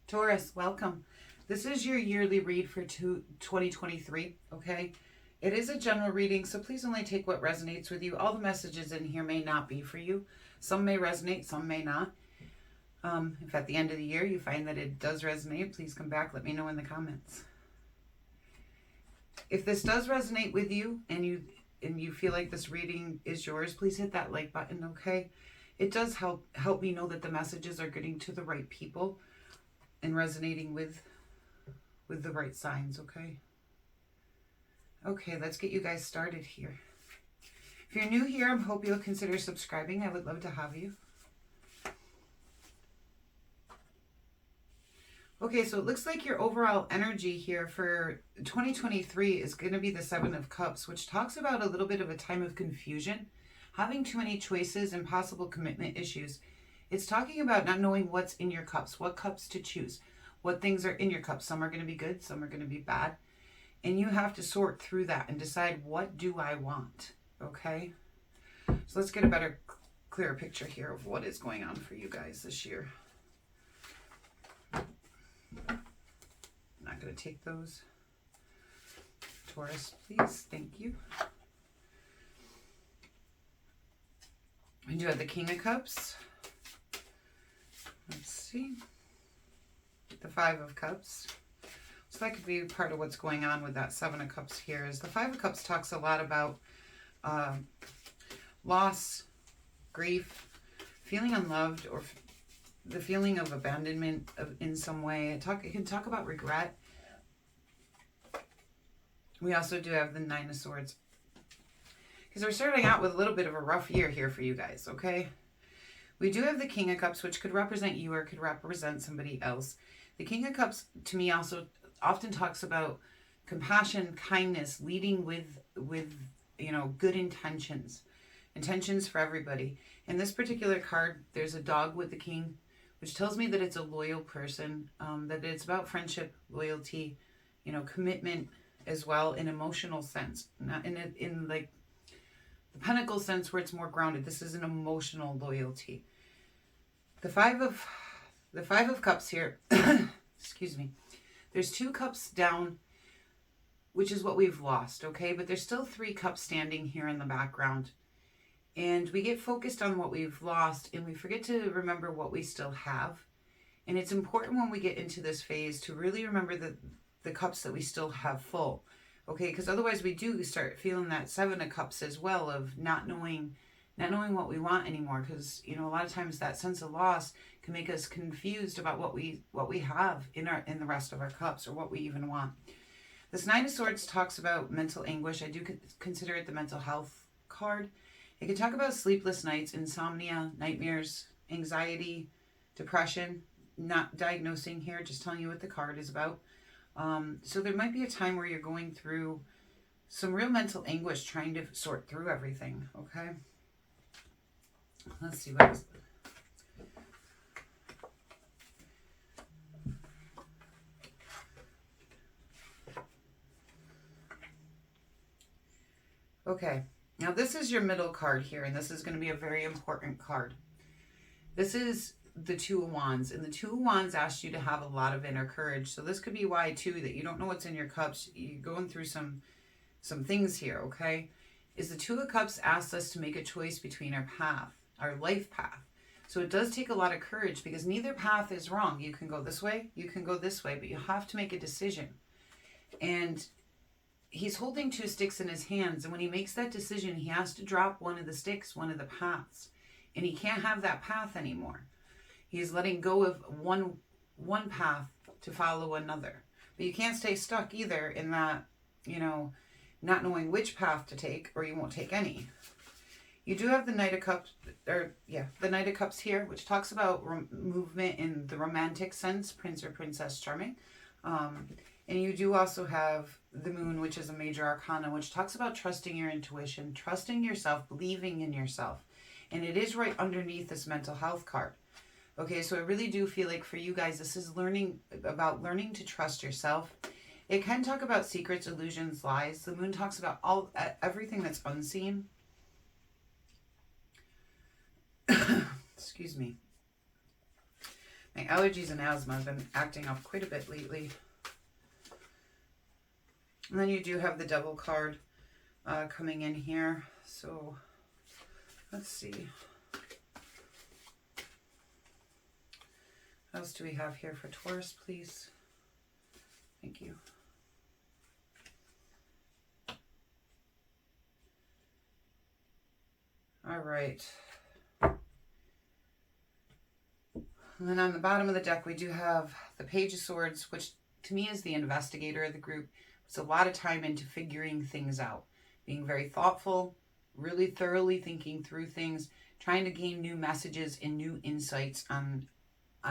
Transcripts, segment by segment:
Taurus, welcome. This is your yearly read for 2023, okay? It is a general reading, so please only take what resonates with you. All the messages in here may not be for you. Some may resonate, some may not. If at the end of the year you find that it does resonate, please come back, let me know in the comments. If this does resonate with you and you feel like this reading is yours, please hit that like button, okay? It does help me know that the messages are getting to the right people and resonating with the right signs, okay? Okay, let's get you guys started here. If you're new here, I hope you'll consider subscribing. I would love to have you. Okay, so it looks like your overall energy here for 2023 is going to be the Seven of Cups, which talks about a little bit of a time of confusion, having too many choices and possible commitment issues. It's talking about not knowing what's in your cups, what cups to choose, what things are in your cups. Some are going to be good, some are going to be bad. And you have to sort through that and decide, what do I want? Okay? So let's get a better, clearer picture here of what is going on for you guys this year. I'm not going to take those. Taurus, please. Thank you. We do have the King of Cups. Let's see. The Five of Cups. So that could be part of what's going on with that Seven of Cups here. Is the Five of Cups talks a lot about loss, grief, feeling unloved, or the feeling of abandonment in some way. It can talk about regret. We also do have the Nine of Swords. Because we're starting out with a little bit of a rough year here for you guys, okay? We do have the King of Cups, which could represent you or could represent somebody else. The King of Cups, to me, also often talks about compassion, kindness, leading with good intentions. Intentions for everybody. In this particular card, there's a dog with the King, which tells me that it's a loyal person, that it's about friendship, loyalty, commitment as well, in emotional sense. Not in like the Pentacle sense where it's more grounded. This is an emotional loyalty. The Five of Cups here, excuse me, there's 2 cups down, which is what we've lost, okay? But there's still 3 cups standing here in the background. And we get focused on what we've lost and we forget to remember what we still have. And it's important when we get into this phase to really remember the cups that we still have full. Okay, because otherwise we do start feeling that Seven of Cups as well, of not knowing what we want anymore. Because a lot of times that sense of loss can make us confused about what we have in the rest of our cups, or what we even want. This Nine of Swords talks about mental anguish. I do consider it the mental health card. It can talk about sleepless nights, insomnia, nightmares, anxiety, depression. Not diagnosing here, just telling you what the card is about. So there might be a time where you're going through some real mental anguish trying to sort through everything, okay? Let's see what else. Okay, now this is your middle card here, and this is going to be a very important card. This is the Two of Wands, and the Two of Wands asks you to have a lot of inner courage. So this could be why too that you don't know what's in your cups. You're going through some things here, okay? Is the Two of Cups asks us to make a choice between our path, our life path. So it does take a lot of courage, because neither path is wrong. You can go this way, you can go this way, but you have to make a decision. And he's holding 2 sticks in his hands, and when he makes that decision, he has to drop one of the sticks, one of the paths, and he can't have that path anymore. He's letting go of one path to follow another. But you can't stay stuck either in that, not knowing which path to take, or you won't take any. You do have the Knight of Cups, the Knight of Cups here, which talks about movement in the romantic sense, Prince or Princess Charming. And you do also have the Moon, which is a major arcana, which talks about trusting your intuition, trusting yourself, believing in yourself. And it is right underneath this mental health card. Okay, so I really do feel like for you guys, this is learning to trust yourself. It can talk about secrets, illusions, lies. The Moon talks about everything that's unseen. Excuse me. My allergies and asthma have been acting up quite a bit lately. And then you do have the Devil card coming in here. So let's see. What else do we have here for Taurus, please? Thank you. All right. And then on the bottom of the deck, we do have the Page of Swords, which to me is the investigator of the group. It's a lot of time into figuring things out, being very thoughtful, really thoroughly thinking through things, trying to gain new messages and new insights on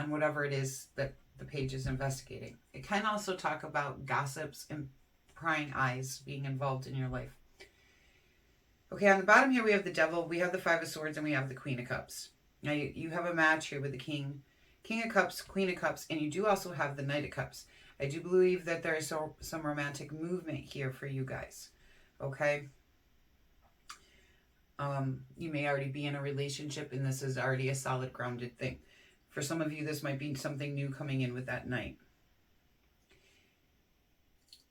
whatever it is that the page is investigating. It can also talk about gossips and prying eyes being involved in your life. Okay, on the bottom here we have the Devil, we have the Five of Swords, and we have the Queen of Cups. Now you have a match here with the King of Cups, Queen of Cups, and you do also have the Knight of Cups. I do believe that there is some romantic movement here for you guys, okay? You may already be in a relationship, and this is already a solid, grounded thing. For some of you, this might be something new coming in with that Knight.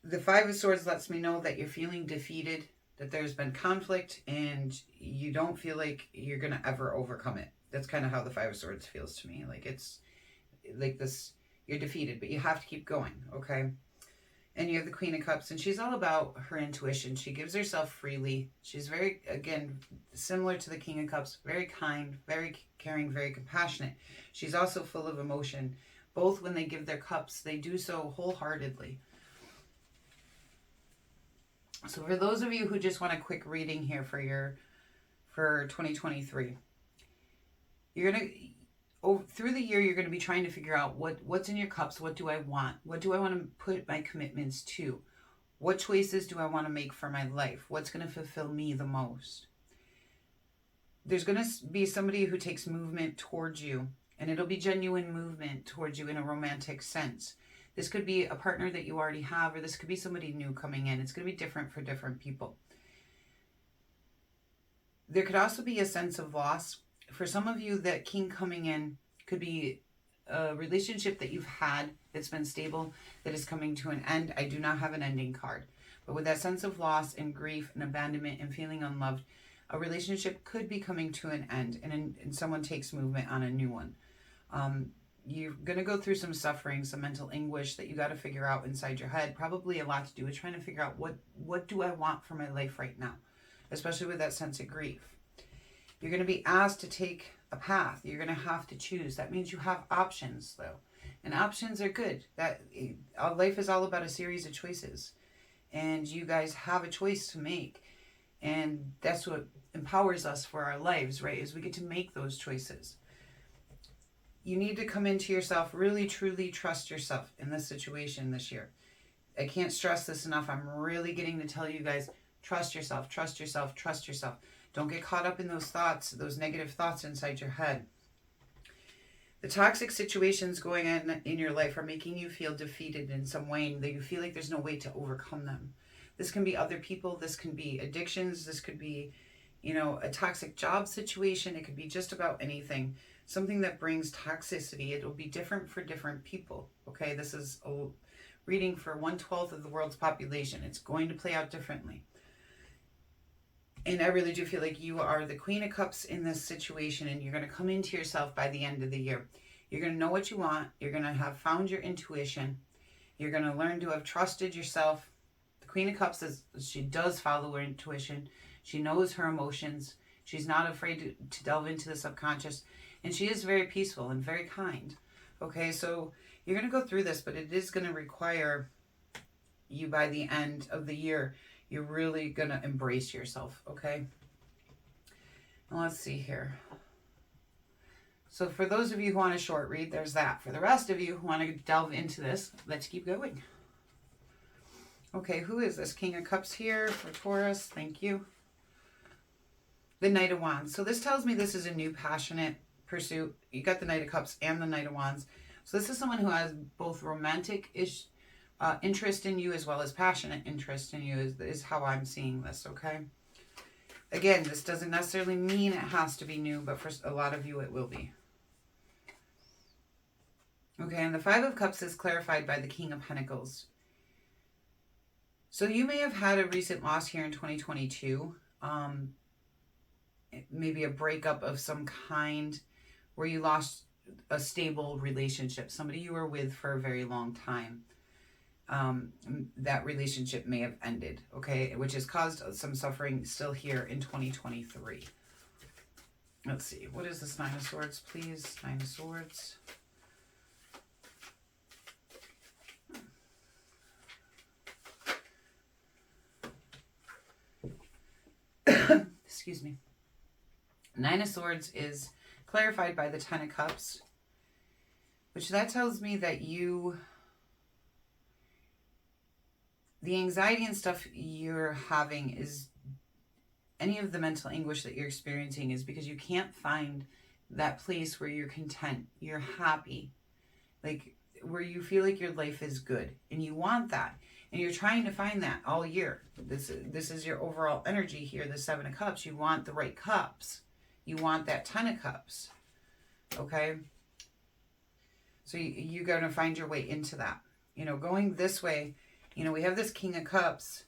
The Five of Swords lets me know that you're feeling defeated, that there's been conflict, and you don't feel like you're going to ever overcome it. That's kind of how the Five of Swords feels to me. Like it's like this, you're defeated, but you have to keep going, okay? And you have the Queen of Cups, and she's all about her intuition. She gives herself freely. She's very, again, similar to the King of Cups, very kind, very caring, very compassionate. She's also full of emotion. Both when they give their cups, they do so wholeheartedly. So for those of you who just want a quick reading here for 2023, you're going to, through the year, you're going to be trying to figure out what's in your cups. What do I want? What do I want to put my commitments to? What choices do I want to make for my life? What's going to fulfill me the most? There's going to be somebody who takes movement towards you, and it'll be genuine movement towards you in a romantic sense. This could be a partner that you already have, or this could be somebody new coming in. It's going to be different for different people. There could also be a sense of loss. For some of you, that King coming in could be a relationship that you've had that's been stable, that is coming to an end. I do not have an ending card. But with that sense of loss and grief and abandonment and feeling unloved, a relationship could be coming to an end, and someone takes movement on a new one. You're going to go through some suffering, some mental anguish that you got to figure out inside your head. Probably a lot to do with trying to figure out what do I want for my life right now, especially with that sense of grief. You're going to be asked to take a path. You're going to have to choose. That means you have options, though. And options are good. Life is all about a series of choices. And you guys have a choice to make. And that's what empowers us for our lives, right? Is we get to make those choices. You need to come into yourself, really, truly trust yourself in this situation this year. I can't stress this enough. I'm really getting to tell you guys, trust yourself, trust yourself, trust yourself. Don't get caught up in those thoughts, those negative thoughts inside your head. The toxic situations going on in your life are making you feel defeated in some way, and that you feel like there's no way to overcome them. This can be other people. This can be addictions. This could be, a toxic job situation. It could be just about anything. Something that brings toxicity. It will be different for different people. Okay, this is a reading for 1/12 of the world's population. It's going to play out differently. And I really do feel like you are the Queen of Cups in this situation, and you're going to come into yourself by the end of the year. You're going to know what you want. You're going to have found your intuition. You're going to learn to have trusted yourself. The Queen of Cups, she does follow her intuition. She knows her emotions. She's not afraid to delve into the subconscious. And she is very peaceful and very kind. Okay, so you're going to go through this, but it is going to require you by the end of the year. You're really going to embrace yourself, okay? Now let's see here. So for those of you who want a short read, there's that. For the rest of you who want to delve into this, let's keep going. Okay, who is this? King of Cups here for Taurus. Thank you. The Knight of Wands. So this tells me this is a new passionate pursuit. You got the Knight of Cups and the Knight of Wands. So this is someone who has both romantic-ish interest in you as well as passionate interest in you is how I'm seeing this, okay? Again, this doesn't necessarily mean it has to be new, but for a lot of you it will be. Okay, and the Five of Cups is clarified by the King of Pentacles. So you may have had a recent loss here in 2022. Maybe a breakup of some kind where you lost a stable relationship, somebody you were with for a very long time. That relationship may have ended, okay, which has caused some suffering still here in 2023. Let's see, what is this Nine of Swords, please? Nine of Swords. Excuse me. Nine of Swords is clarified by the Ten of Cups, which that tells me that the anxiety and stuff you're having is, any of the mental anguish that you're experiencing is because you can't find that place where you're content, you're happy, like where you feel like your life is good, and you want that. And you're trying to find that all year. This is your overall energy here, the Seven of Cups. You want the right cups. You want that Ten of Cups. Okay? So you're going to find your way into that. You know, going this way, you know, we have this King of Cups.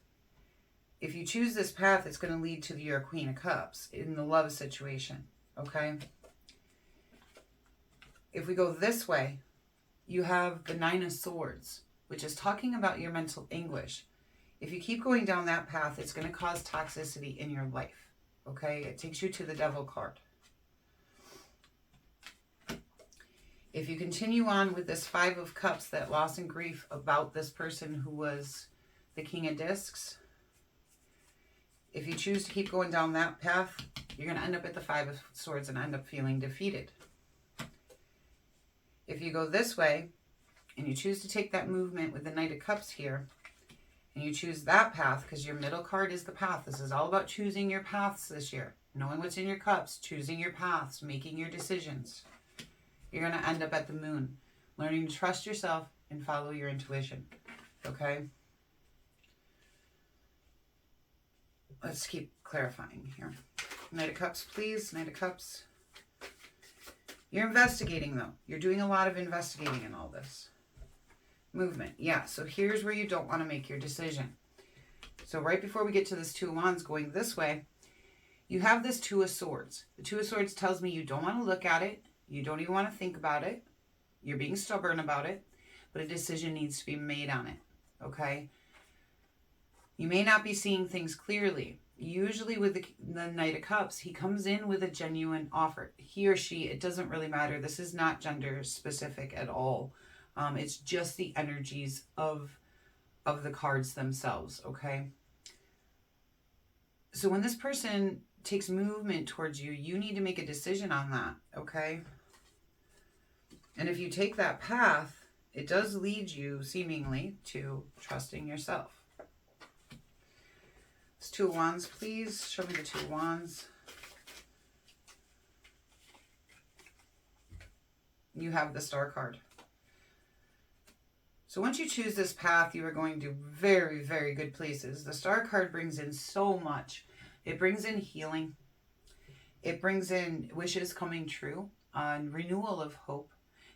If you choose this path, it's going to lead to your Queen of Cups in the love situation. Okay? If we go this way, you have the Nine of Swords, which is talking about your mental anguish. If you keep going down that path, it's going to cause toxicity in your life. Okay? It takes you to the Devil card. If you continue on with this Five of Cups, that loss and grief about this person who was the King of Discs, if you choose to keep going down that path, you're going to end up at the Five of Swords and end up feeling defeated. If you go this way, and you choose to take that movement with the Knight of Cups here, and you choose that path, because your middle card is the path. This is all about choosing your paths this year. Knowing what's in your cups, choosing your paths, making your decisions. You're going to end up at the Moon, learning to trust yourself and follow your intuition. Okay? Let's keep clarifying here. Knight of Cups, please. Knight of Cups. You're investigating, though. You're doing a lot of investigating in all this. Movement. Yeah, so here's where you don't want to make your decision. So right before we get to this Two of Wands going this way, you have this Two of Swords. The Two of Swords tells me you don't want to look at it. You don't even want to think about it. You're being stubborn about it. But a decision needs to be made on it. Okay? You may not be seeing things clearly. Usually with the Knight of Cups, he comes in with a genuine offer. He or she, it doesn't really matter. This is not gender specific at all. It's just the energies of the cards themselves, okay? So when this person takes movement towards you, you need to make a decision on that, okay? And if you take that path, it does lead you, seemingly, to trusting yourself. It's Two of Wands, please. Show me the Two of Wands. You have the Star card. So once you choose this path, you are going to very, very good places. The Star card brings in so much. It brings in healing. It brings in wishes coming true, renewal of hope.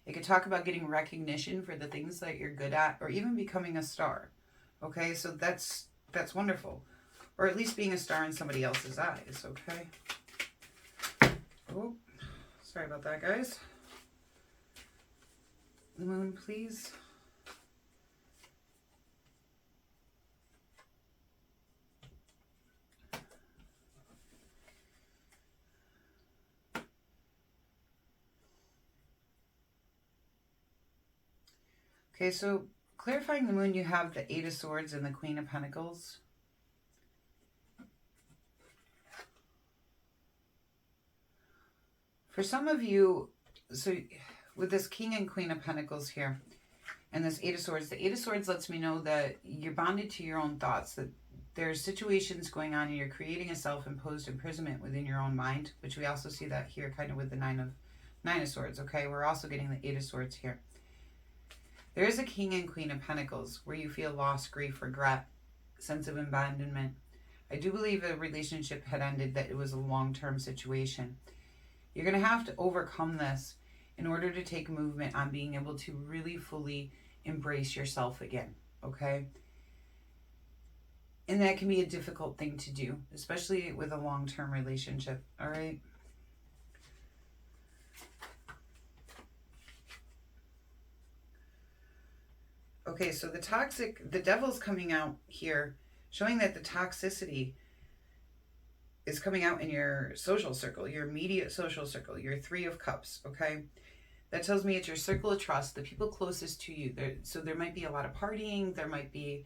It could talk about getting recognition for the things that you're good at, or even becoming a star. Okay, so that's wonderful. Or at least being a star in somebody else's eyes, okay? Oh, sorry about that, guys. The Moon, please. Okay, so clarifying the Moon, you have the Eight of Swords and the Queen of Pentacles. For some of you, so with this King and Queen of Pentacles here, and this Eight of Swords, the Eight of Swords lets me know that you're bonded to your own thoughts, that there's situations going on and you're creating a self-imposed imprisonment within your own mind, which we also see that here kind of with the Nine of Swords, okay? We're also getting the Eight of Swords here. There is a King and Queen of Pentacles where you feel loss, grief, regret, sense of abandonment. I do believe a relationship had ended, that it was a long-term situation. You're going to have to overcome this in order to take movement on being able to really fully embrace yourself again, okay? And that can be a difficult thing to do, especially with a long-term relationship, all right? Okay, so the devil's coming out here, showing that the toxicity is coming out in your social circle, your immediate social circle, your Three of Cups, okay? That tells me it's your circle of trust, the people closest to you. So there might be a lot of partying, there might be,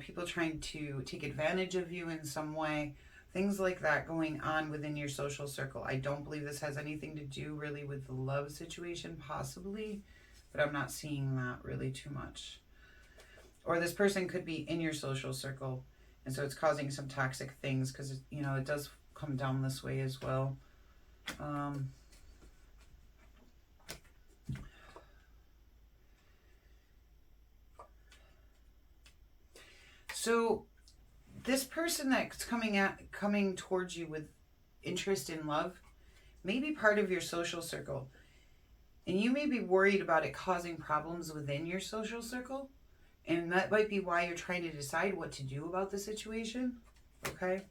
people trying to take advantage of you in some way, things like that going on within your social circle. I don't believe this has anything to do really with the love situation, possibly, but I'm not seeing that really too much. Or this person could be in your social circle, and so it's causing some toxic things, because, it does come down this way as well. So this person that's coming towards you with interest in love may be part of your social circle, and you may be worried about it causing problems within your social circle, and that might be why you're trying to decide what to do about the situation, okay?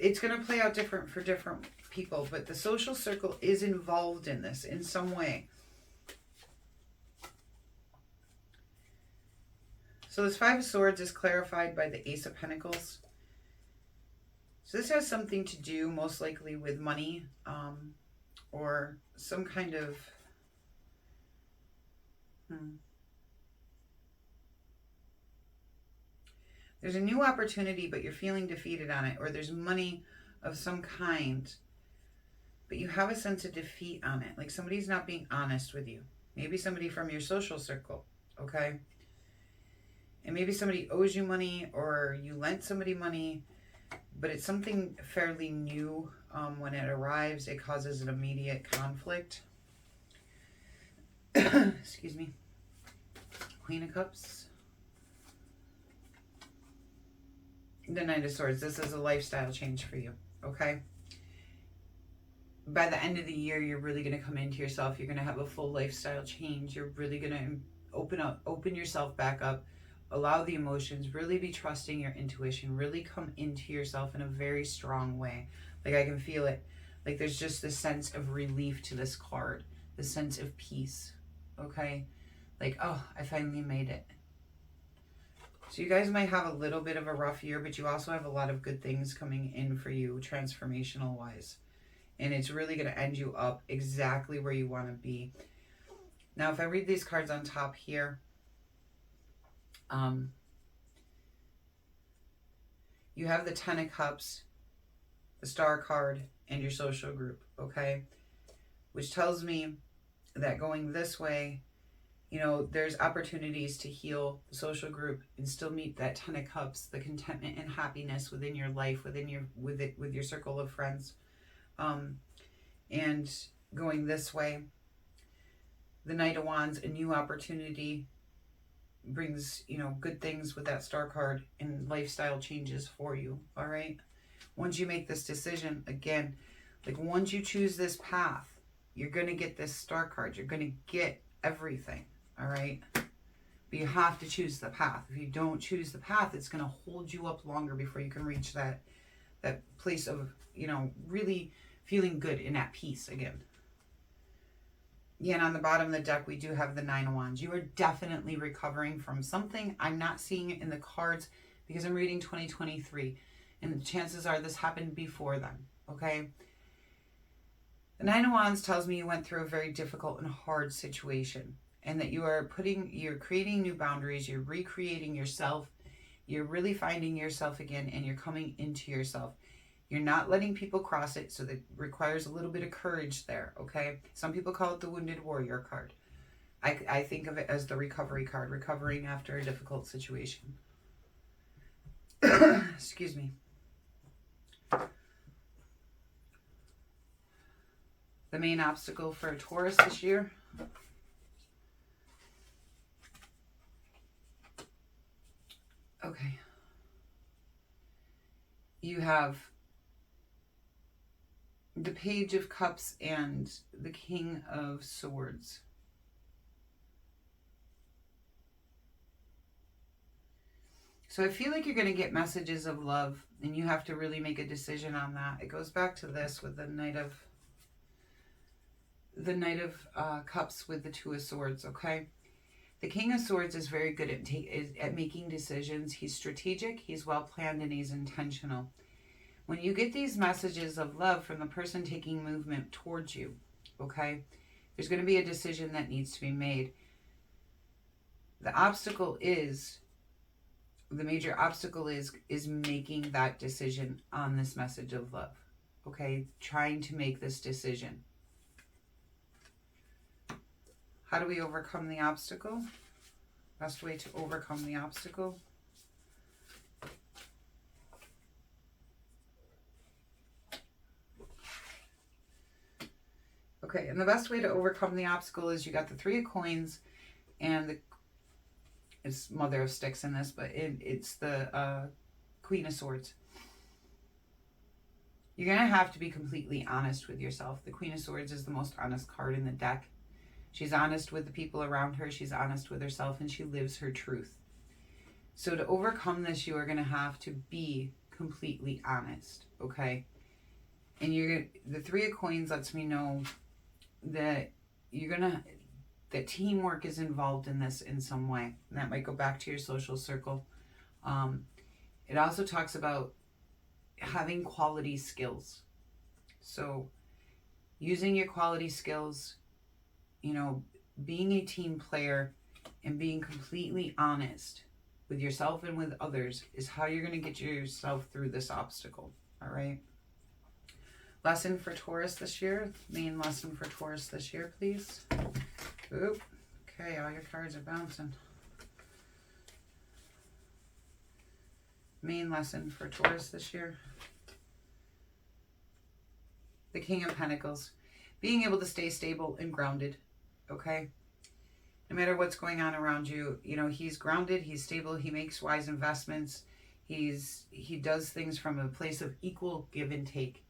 It's going to play out different for different people, but the social circle is involved in this in some way. So this Five of Swords is clarified by the Ace of Pentacles. So this has something to do most likely with money, or some kind of... There's a new opportunity, but you're feeling defeated on it, or there's money of some kind, but you have a sense of defeat on it. Like somebody's not being honest with you. Maybe somebody from your social circle, okay? And maybe somebody owes you money, or you lent somebody money, but it's something fairly new. When it arrives, it causes an immediate conflict. Excuse me. Queen of Cups. The Knight of Swords. This is a lifestyle change for you, okay? By the end of the year, you're really going to come into yourself. You're going to have a full lifestyle change. You're really going to open yourself back up, allow the emotions, really be trusting your intuition, really come into yourself in a very strong way. Like I can feel it. Like there's just this sense of relief to this card, the sense of peace, okay? Like, oh, I finally made it. So you guys might have a little bit of a rough year, but you also have a lot of good things coming in for you transformational wise. And it's really going to end you up exactly where you want to be. Now, if I read these cards on top here, you have the Ten of Cups, the Star card, and your social group, okay? Which tells me that going this way, there's opportunities to heal the social group and still meet that Ten of Cups, the contentment and happiness within your life, with your circle of friends. And going this way, the Knight of Wands, a new opportunity brings, good things with that Star card and lifestyle changes for you, all right? Once you make this decision, again, like once you choose this path, you're going to get this Star card. You're going to get everything, all right? But you have to choose the path. If you don't choose the path, it's going to hold you up longer before you can reach that place of, really feeling good and at peace again. Yeah, and on the bottom of the deck, we do have the Nine of Wands. You are definitely recovering from something. I'm not seeing it in the cards because I'm reading 2023. And the chances are this happened before then, okay? The Nine of Wands tells me you went through a very difficult and hard situation. And that you're creating new boundaries. You're recreating yourself. You're really finding yourself again. And you're coming into yourself. You're not letting people cross it, so that requires a little bit of courage there, okay? Some people call it the Wounded Warrior card. I think of it as the recovery card, recovering after a difficult situation. Excuse me. The main obstacle for a Taurus this year. Okay. You have the Page of Cups and the King of Swords. So I feel like you're going to get messages of love, and you have to really make a decision on that. It goes back to this with the Knight of Cups with the Two of Swords, okay? The King of Swords is very good at making decisions. He's strategic, he's well planned, and he's intentional. When you get these messages of love from the person taking movement towards you, okay, there's going to be a decision that needs to be made. The major obstacle is making that decision on this message of love, okay, trying to make this decision. How do we overcome the obstacle? Best way to overcome the obstacle. Okay, and the best way to overcome the obstacle is you got the Three of Coins and it's Mother of Sticks in this, but it's the Queen of Swords. You're going to have to be completely honest with yourself. The Queen of Swords is the most honest card in the deck. She's honest with the people around her, she's honest with herself, and she lives her truth. So to overcome this, you are going to have to be completely honest, okay? And the Three of Coins lets me know that that teamwork is involved in this in some way. And that might go back to your social circle. It also talks about having quality skills. So using your quality skills, you know, being a team player and being completely honest with yourself and with others is how you're going to get yourself through this obstacle. All right. Lesson for Taurus this year. Main lesson for Taurus this year, please. Oop. Okay, all your cards are bouncing. Main lesson for Taurus this year. The King of Pentacles. Being able to stay stable and grounded. Okay? No matter what's going on around you, you know, he's grounded, he's stable, he makes wise investments. He does things from a place of equal give and take.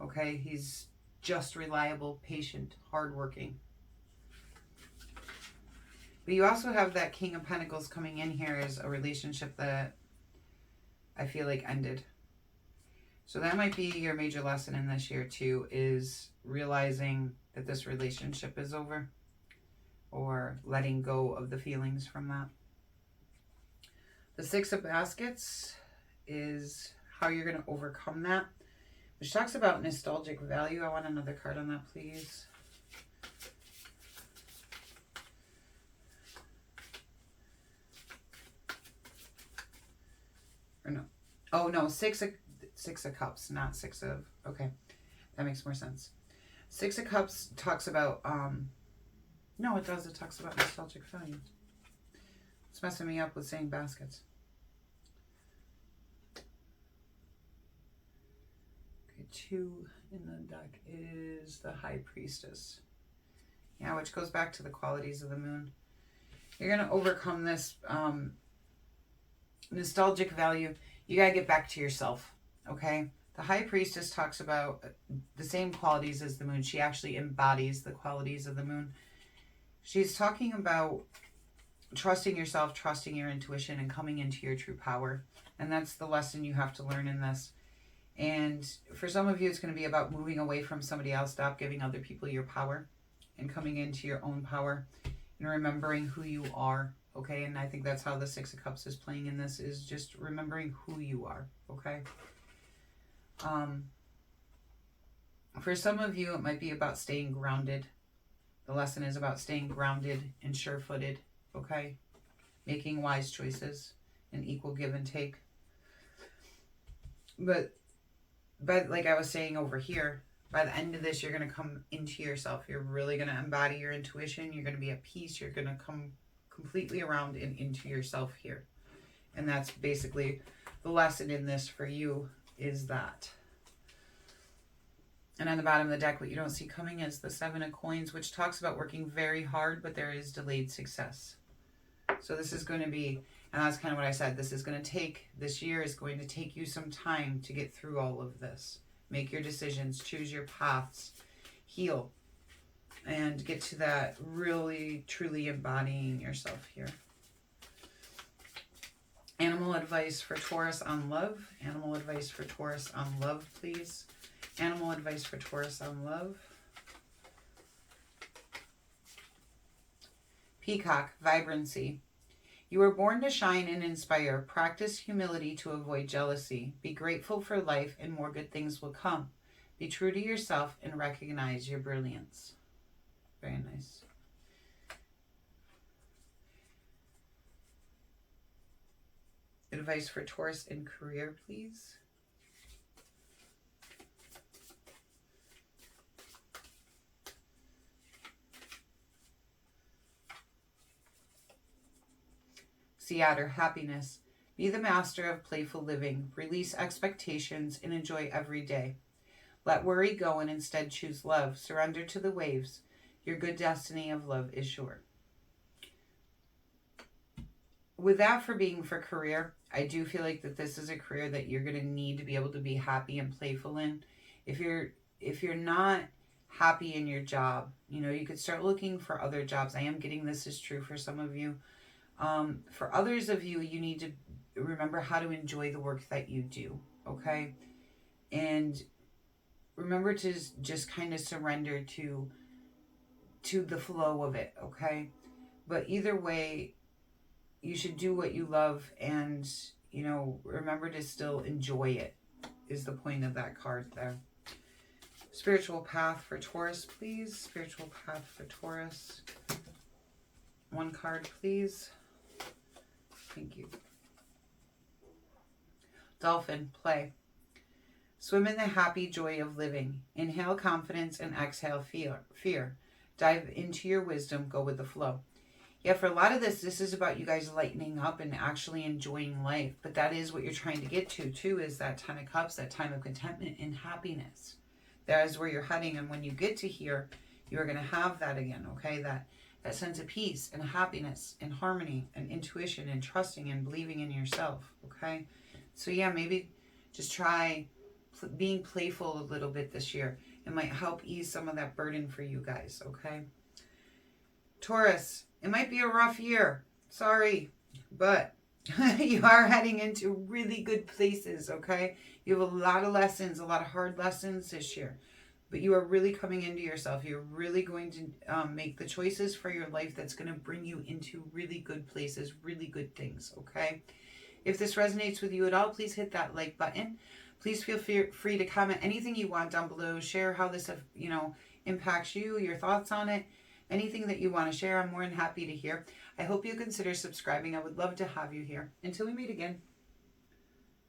Okay? He's just reliable, patient, hardworking. But you also have that King of Pentacles coming in here as a relationship that I feel like ended. So that might be your major lesson in this year too, is realizing that this relationship is over or letting go of the feelings from that. The Six of Baskets is how you're going to overcome that, which talks about nostalgic value. I want another card on that, please. Or no. Oh, no. Six of Cups, not Six of... Okay. That makes more sense. Six of Cups talks about... No, it does. It talks about nostalgic value. It's messing me up with saying baskets. Okay, 2 in the deck is the High Priestess. Yeah, which goes back to the qualities of the moon. You're going to overcome this nostalgic value. You got to get back to yourself, okay? The High Priestess talks about the same qualities as the moon. She actually embodies the qualities of the moon. She's talking about trusting yourself, trusting your intuition, and coming into your true power. And that's the lesson you have to learn in this. And for some of you, it's going to be about moving away from somebody else. Stop giving other people your power and coming into your own power and remembering who you are, okay? And I think that's how the Six of Cups is playing in this, is just remembering who you are, okay? For some of you, it might be about staying grounded. The lesson is about staying grounded and sure-footed, okay? Making wise choices and equal give and take. But like I was saying over here, by the end of this, you're going to come into yourself. You're really going to embody your intuition. You're going to be at peace. You're going to come completely around and into yourself here. And that's basically the lesson in this for you, is that. And on the bottom of the deck, what you don't see coming is the Seven of Coins, which talks about working very hard, but there is delayed success. So this is going to be, and that's kind of what I said, this year is going to take you some time to get through all of this. Make your decisions. Choose your paths. Heal. And get to that really, truly embodying yourself here. Animal advice for Taurus on love. Animal advice for Taurus on love, please. Animal advice for Taurus on love. Peacock, vibrancy. You were born to shine and inspire. Practice humility to avoid jealousy. Be grateful for life and more good things will come. Be true to yourself and recognize your brilliance. Very nice. Advice for Taurus in career, please. Sea Otter, happiness. Be the master of playful living. Release expectations and enjoy every day. Let worry go and instead choose love. Surrender to the waves. Your good destiny of love is sure. With that for being for career, I do feel like that this is a career that you're going to need to be able to be happy and playful in. If you're not happy in your job, you know, you could start looking for other jobs. I am getting this is true for some of you. For others of you, you need to remember how to enjoy the work that you do, okay? And remember to just kind of surrender to the flow of it, okay? But either way, you should do what you love and, you know, remember to still enjoy it is the point of that card there. Spiritual path for Taurus, please. Spiritual path for Taurus. One card, please. Thank you. Dolphin, play. Swim in the happy joy of living. Inhale confidence and exhale fear. Dive into your wisdom. Go with the flow. Yeah, for a lot of this is about you guys lightening up and actually enjoying life. But that is what you're trying to get to, too, is that 10 of Cups, that time of contentment and happiness. That is where you're heading. And when you get to here, you're going to have that again, okay? That sense of peace and happiness and harmony and intuition and trusting and believing in yourself, okay? So, yeah, maybe just try being playful a little bit this year. It might help ease some of that burden for you guys, okay? Taurus, it might be a rough year. Sorry, but you are heading into really good places, okay? You have a lot of lessons, a lot of hard lessons this year. But you are really coming into yourself. You're really going to make the choices for your life that's going to bring you into really good places, really good things, okay? If this resonates with you at all, please hit that like button. Please feel free to comment anything you want down below. Share how this, you know, impacts you, your thoughts on it. Anything that you want to share, I'm more than happy to hear. I hope you consider subscribing. I would love to have you here. Until we meet again.